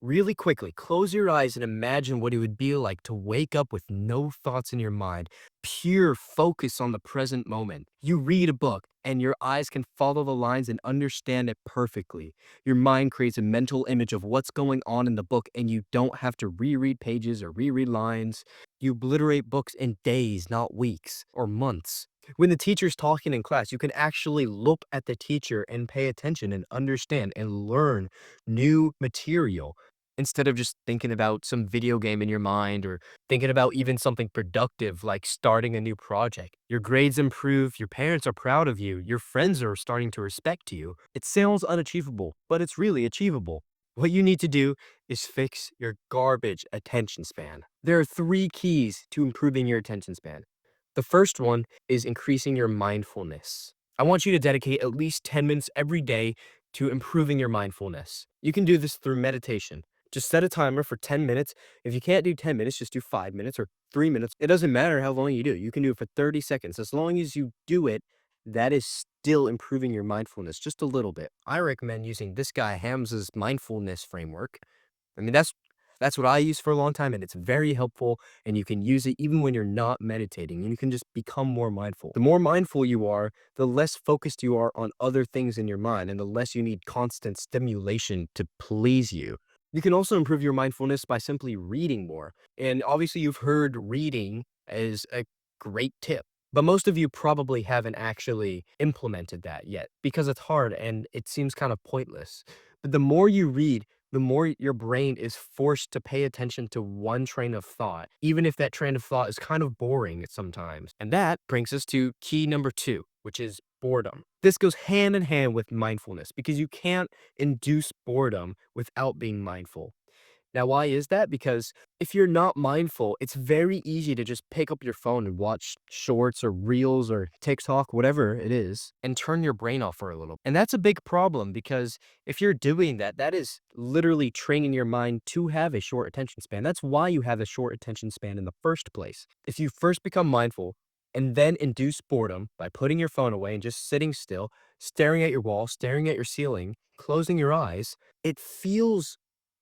Really quickly, close your eyes and imagine what it would be like to wake up with no thoughts in your mind, pure focus on the present moment. You read a book and your eyes can follow the lines and understand it perfectly. Your mind creates a mental image of what's going on in the book, and you don't have to reread pages or reread lines. You obliterate books in days, not weeks or months. When the teacher's talking in class, you can actually look at the teacher and pay attention and understand and learn new material instead of just thinking about some video game in your mind or thinking about even something productive like starting a new project. Your grades improve, your parents are proud of you, your friends are starting to respect you. It sounds unachievable, but it's really achievable. What you need to do is fix your garbage attention span. There are three keys to improving your attention span. The first one is increasing your mindfulness. I want you to dedicate at least 10 minutes every day to improving your mindfulness. You can do this through meditation. Just set a timer for 10 minutes. If you can't do 10 minutes, just do 5 minutes or 3 minutes. It doesn't matter how long you do it. You can do it for 30 seconds. As long as you do it, that is still improving your mindfulness just a little bit. I recommend using this guy Hamza's mindfulness framework. I mean, that's what I used for a long time, and it's very helpful, and you can use it even when you're not meditating, and you can just become more mindful. The more mindful you are, the less focused you are on other things in your mind, and the less you need constant stimulation to please you. You can also improve your mindfulness by simply reading more. And obviously, you've heard reading as a great tip, but most of you probably haven't actually implemented that yet because it's hard and it seems kind of pointless. But the more you read, the more your brain is forced to pay attention to one train of thought, even if that train of thought is kind of boring sometimes. And that brings us to key number two, which is boredom. This goes hand in hand with mindfulness because you can't induce boredom without being mindful. Now, why is that? Because if you're not mindful, it's very easy to just pick up your phone and watch shorts or reels or TikTok, whatever it is, and turn your brain off for a little. And that's a big problem because if you're doing that, that is literally training your mind to have a short attention span. That's why you have a short attention span in the first place. If you first become mindful and then induce boredom by putting your phone away and just sitting still, staring at your wall, staring at your ceiling, closing your eyes, it feels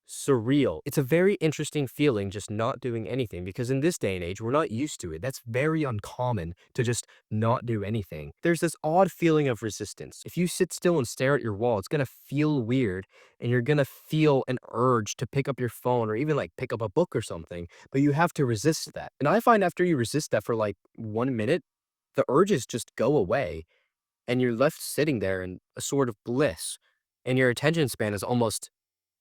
surreal. It's a very interesting feeling just not doing anything because in this day and age, we're not used to it. That's very uncommon to just not do anything. There's this odd feeling of resistance. If you sit still and stare at your wall, it's going to feel weird and you're going to feel an urge to pick up your phone or even like pick up a book or something, but you have to resist that. And I find after you resist that for like 1 minute, the urges just go away and you're left sitting there in a sort of bliss and your attention span is almost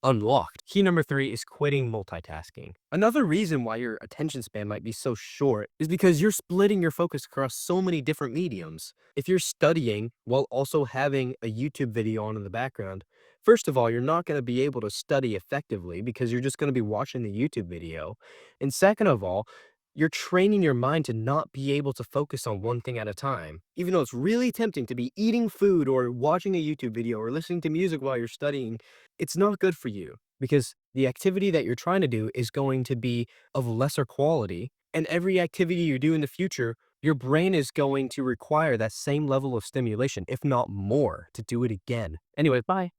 unlocked. Key number three is quitting multitasking. Another reason why your attention span might be so short is because you're splitting your focus across so many different mediums. If you're studying while also having a YouTube video on in the background, first of all, you're not going to be able to study effectively because you're just going to be watching the YouTube video. And second of all, you're training your mind to not be able to focus on one thing at a time. Even though it's really tempting to be eating food or watching a YouTube video or listening to music while you're studying, it's not good for you because the activity that you're trying to do is going to be of lesser quality. And every activity you do in the future, your brain is going to require that same level of stimulation, if not more, to do it again. Anyway, bye.